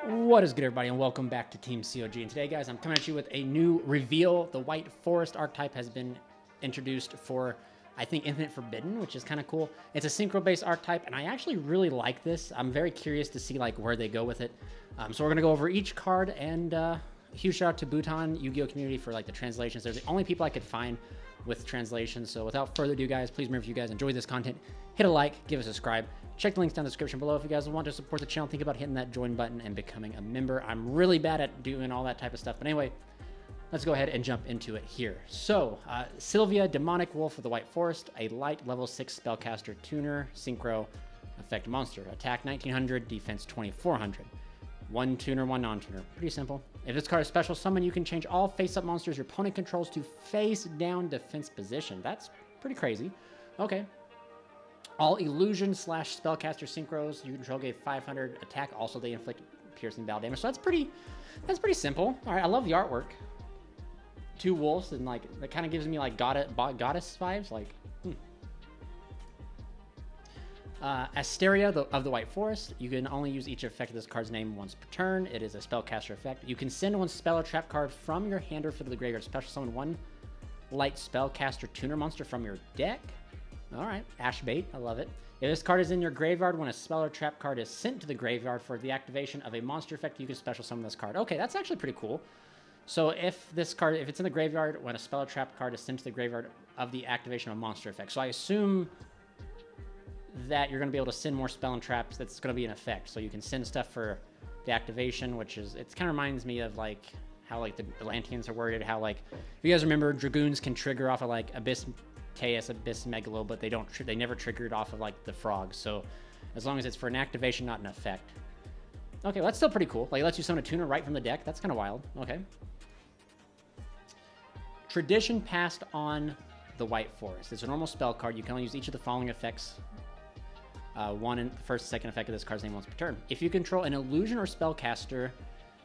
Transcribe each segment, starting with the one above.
What is good, everybody, and welcome back to Team COG. And today, guys, I'm coming at you with a new reveal. The White Forest archetype has been introduced for, I think, Infinite Forbidden, which is kind of cool. It's a synchro-based archetype, and I actually really like this. I'm very curious to see like where they go with it. So we're gonna go over each card, and huge shout out to Bhutan YuGiOh community for like the translations. They're the only people I could find with translations. So without further ado, guys, please remember, if you guys enjoy this content, hit a like, give us a subscribe. Check the links down in the description below. If you guys want to support the channel, think about hitting that join button and becoming a member. I'm really bad at doing all that type of stuff. But anyway, let's go ahead and jump into it here. So, Sylvia, Demonic Wolf of the White Forest, a light level 6 spellcaster tuner, synchro effect monster. Attack 1900, defense 2400. One tuner, one non-tuner. Pretty simple. If this card is special summon, you can change all face-up monsters your opponent controls to face-down defense position. That's pretty crazy. Okay. All illusion / spellcaster synchros you control gave 500 attack. Also, they inflict piercing battle damage. So that's pretty simple. All right, I love the artwork. Two wolves, and like that kind of gives me like goddess vibes. Like, Asteria of the White Forest. You can only use each effect of this card's name once per turn. It is a spellcaster effect. You can send one spell or trap card from your hand or field to the graveyard. Special summon one light spellcaster tuner monster from your deck. All right, Ash Bait, I love it. If this card is in your graveyard, when a spell or trap card is sent to the graveyard for the activation of a monster effect, you can special summon this card. Okay, that's actually pretty cool. So if this card, if it's in the graveyard, when a spell or trap card is sent to the graveyard of the activation of a monster effect. So I assume that you're going to be able to send more spell and traps that's going to be an effect. So you can send stuff for the activation, which is, it kind of reminds me of like how like the Atlanteans are worded, how like, if you guys remember, Dragoons can trigger off of like Abyss Chaos, Abyss Megalo, but they never triggered off of like the frogs. So as long as it's for an activation, not an effect. Okay, well, that's still pretty cool. Like, it lets you summon a tuner right from the deck. That's kind of wild. Okay. Tradition passed on the White Forest. It's a normal spell card. You can only use each of the following effects. One in the first, second effect of this card's name once per turn. If you control an illusion or spellcaster,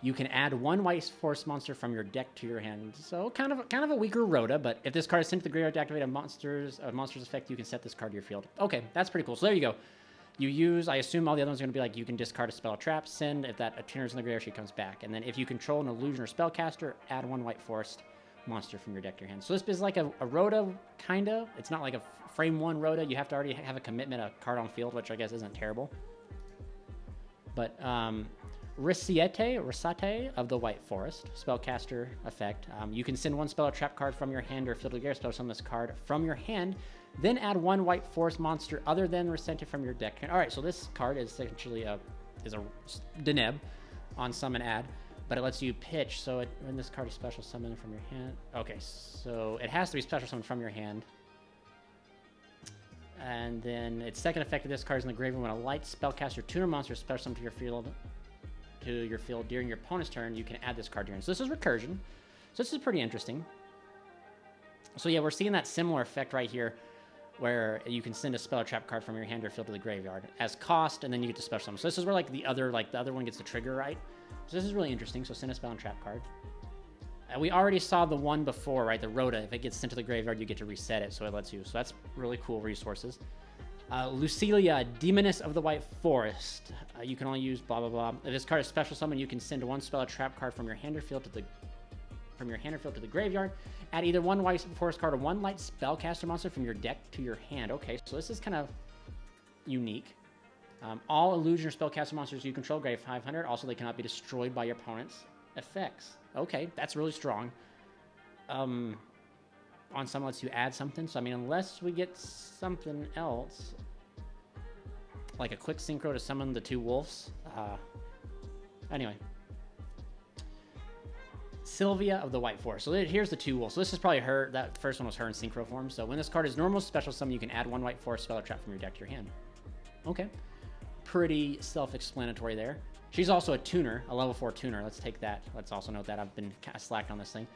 you can add one White Forest monster from your deck to your hand. So kind of a weaker Rhoda, but if this card is sent to the graveyard to activate a monster's effect, you can set this card to your field. Okay, that's pretty cool. So there you go. You use, I assume all the other ones are going to be like, you can discard a spell or trap, send, if that tuner's in the graveyard, she comes back. And then if you control an illusion or spellcaster, add one White Forest monster from your deck to your hand. So this is like a Rhoda, kind of. It's not like a frame one Rhoda. You have to already have a commitment, a card on field, which I guess isn't terrible. But, Risette of the White Forest, spellcaster effect. You can send one spell or trap card from your hand or field to the graveyard, spell summon this card from your hand, then add one White Forest monster other than Risette from your deck. All right, so this card is essentially a Deneb on summon add, but it lets you pitch. So when this card is special summon from your hand. Okay, so it has to be special summon from your hand. And then its second effect of this card is in the graveyard. When a light spellcaster tuner monster is special summoned to your field during your opponent's turn, you can add this card to your hand. So this is recursion. So this is pretty interesting. So yeah, we're seeing that similar effect right here, where you can send a spell or trap card from your hand or field to the graveyard as cost, and then you get to special summon. So this is where like the other one gets the trigger, right? So this is really interesting. So send a spell and trap card. We already saw the one before, right? The Rhoda. If it gets sent to the graveyard, you get to reset it, so it lets you. So that's really cool resources. Lucilia, Demoness of the White Forest. You can only use blah blah blah. If this card is special summon, you can send one spell or trap card from your hand or field to the graveyard. Add either one White Forest card or one light spellcaster monster from your deck to your hand. Okay, so this is kind of unique. All illusion or spellcaster monsters you control grave 500. Also, they cannot be destroyed by your opponent's effects. Okay, that's really strong. On some lets you add something. So I mean, unless we get something else, like a quick synchro to summon the two wolves. Anyway, Sylvia of the White Forest. So here's the two wolves. So this is probably her. That first one was her in synchro form. So when this card is normal special summon, you can add one White Forest spell or trap from your deck to your hand. Okay, pretty self-explanatory there. She's also a tuner, a level 4 tuner. Let's take that. Let's also note that I've been kind of slacked on this thing.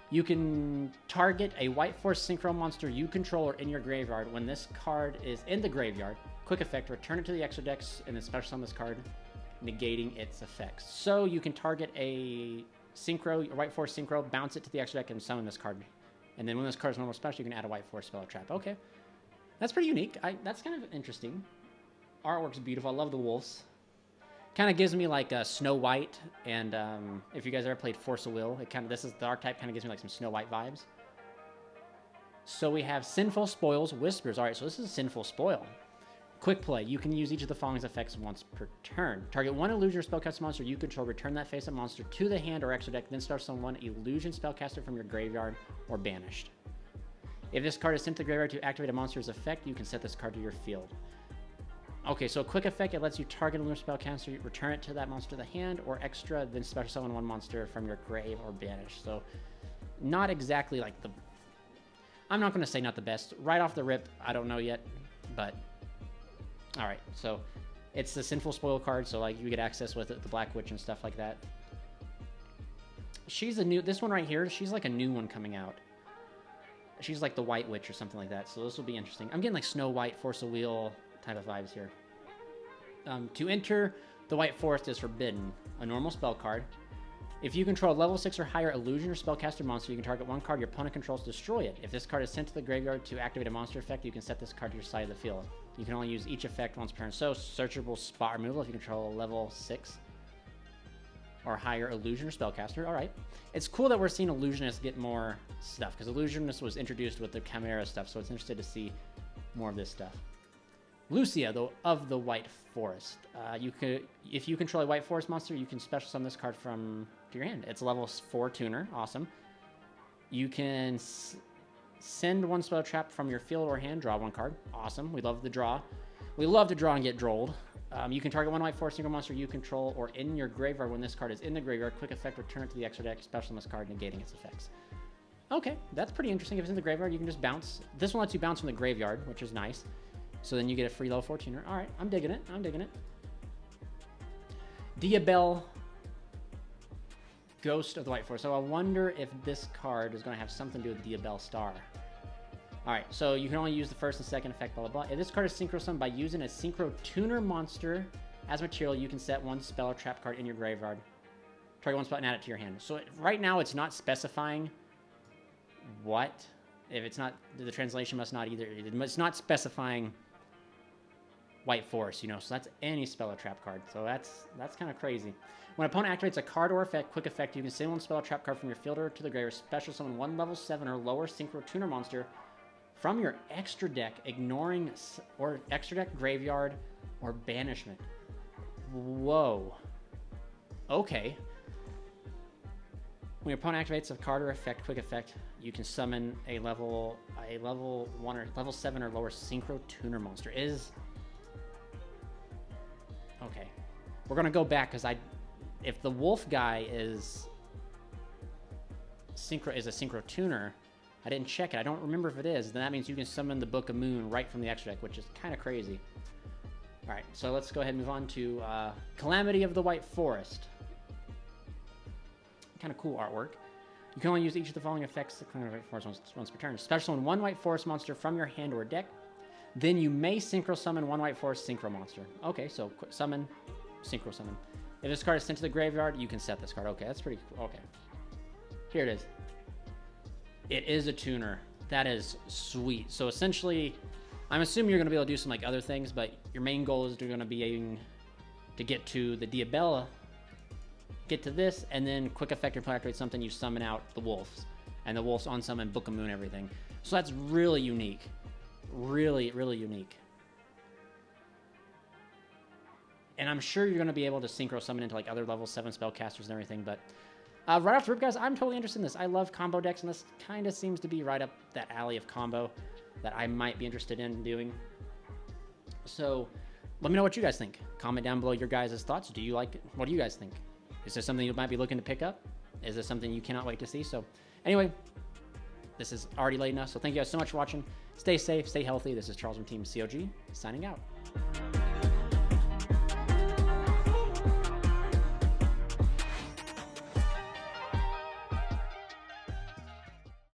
You can target a White Forest synchro monster you control or in your graveyard. When this card is in the graveyard, quick effect, return it to the extra decks and then special summon this card, negating its effects. So you can target a synchro, a White Forest synchro, bounce it to the extra deck and summon this card. And then when this card is normal special, you can add a White Forest spell or trap. Okay. That's pretty unique. That's kind of interesting. Artwork's beautiful. I love the wolves. Kind of gives me like Snow White, and if you guys ever played Force of Will, the archetype kind of gives me like some Snow White vibes. So we have Sinful, Spoils, Whispers. All right, so this is a Sinful Spoil. Quick play. You can use each of the following effects once per turn. Target one illusion or spellcaster monster you control. Return that face-up monster to the hand or extra deck. Then start summon one illusion spellcaster from your graveyard or banished. If this card is sent to the graveyard to activate a monster's effect, you can set this card to your field. Okay, so a quick effect. It lets you target a illusion spellcaster, return it to that monster to the hand or extra, then special summon one monster from your grave or banish. So not exactly like the... I'm not going to say not the best. Right off the rip, I don't know yet, but... All right, so it's the Sinful Spoil card, so like you get access with it, the Black Witch and stuff like that. She's a new, this one right here, she's like a new one coming out. She's like the White Witch or something like that, so this will be interesting. I'm getting like Snow White, Force of Wheel type of vibes here. To enter the White Forest is forbidden, a normal spell card. If you control a level 6 or higher illusion or spellcaster monster, you can target one card your opponent controls to destroy it. If this card is sent to the graveyard to activate a monster effect, you can set this card to your side of the field. You can only use each effect once per turn. So, searchable spot removal if you control a level 6 or higher illusion or spellcaster. Alright. It's cool that we're seeing illusionists get more stuff, because illusionist was introduced with the Chimera stuff, so it's interesting to see more of this stuff. Lucia, of the White Forest. If you control a White Forest monster, you can special summon this card from your hand. It's a level 4 tuner. Awesome. You can send one spell trap from your field or hand, draw one card. Awesome. We love the draw. We love to draw and get drolled. You can target one White Forest single monster you control or in your graveyard when this card is in the graveyard. Quick effect, return it to the extra deck, special summon this card, negating its effects. Okay, that's pretty interesting. If it's in the graveyard, you can just bounce. This one lets you bounce from the graveyard, which is nice. So then you get a free level 4 tuner. All right, I'm digging it. I'm digging it. Diabel, Ghost of the White Forest. So I wonder if this card is going to have something to do with Diabel Star. All right, so you can only use the first and second effect, blah, blah, blah. If this card is synchro summoned by using a synchro tuner monster as material, you can set one spell or trap card in your graveyard. Target one spell and add it to your hand. So right now it's not specifying what. If it's not, the translation must not either. It's not specifying White Forest, you know, so that's any spell or trap card. So that's kind of crazy. When an opponent activates a card or effect, quick effect, you can send one spell or trap card from your fielder to the graveyard, special summon one level 7 or lower synchro tuner monster from your extra deck, ignoring or extra deck, graveyard, or banishment. Whoa. Okay. When your opponent activates a card or effect, quick effect, you can summon a level 1 or level 7 or lower synchro tuner monster. Okay. We're gonna go back because if the wolf guy is a synchro tuner, I didn't check it. I don't remember if it is. Then that means you can summon the Book of Moon right from the extra deck, which is kind of crazy. All right, so let's go ahead and move on to Calamity of the White Forest. Kind of cool artwork. You can only use each of the following effects to Calamity of the White Forest once per turn. Special summon one White Forest monster from your hand or deck. Then you may synchro summon one White Forest synchro monster. Okay, so summon, synchro summon. If this card is sent to the graveyard, you can set this card. Okay, that's pretty cool. Okay. Here it is. It is a tuner. That is sweet. So essentially, I'm assuming you're going to be able to do some like other things, but your main goal is going to be aiming to get to the Diabella, get to this, and then quick effect or activate something, you summon out the wolves. And the wolves on summon, Book of Moon, everything. So that's really unique. Really, really unique. And I'm sure you're going to be able to synchro summon into like other level 7 spellcasters and everything, but right off the rip, guys, I'm totally interested in this. I love combo decks, and this kind of seems to be right up that alley of combo that I might be interested in doing. So let me know what you guys think. Comment down below your guys' thoughts. Do you like it? What do you guys think? Is this something you might be looking to pick up? Is this something you cannot wait to see? So anyway, this is already late enough, so thank you guys so much for watching. Stay safe, stay healthy. This is Charles from Team COG, signing out.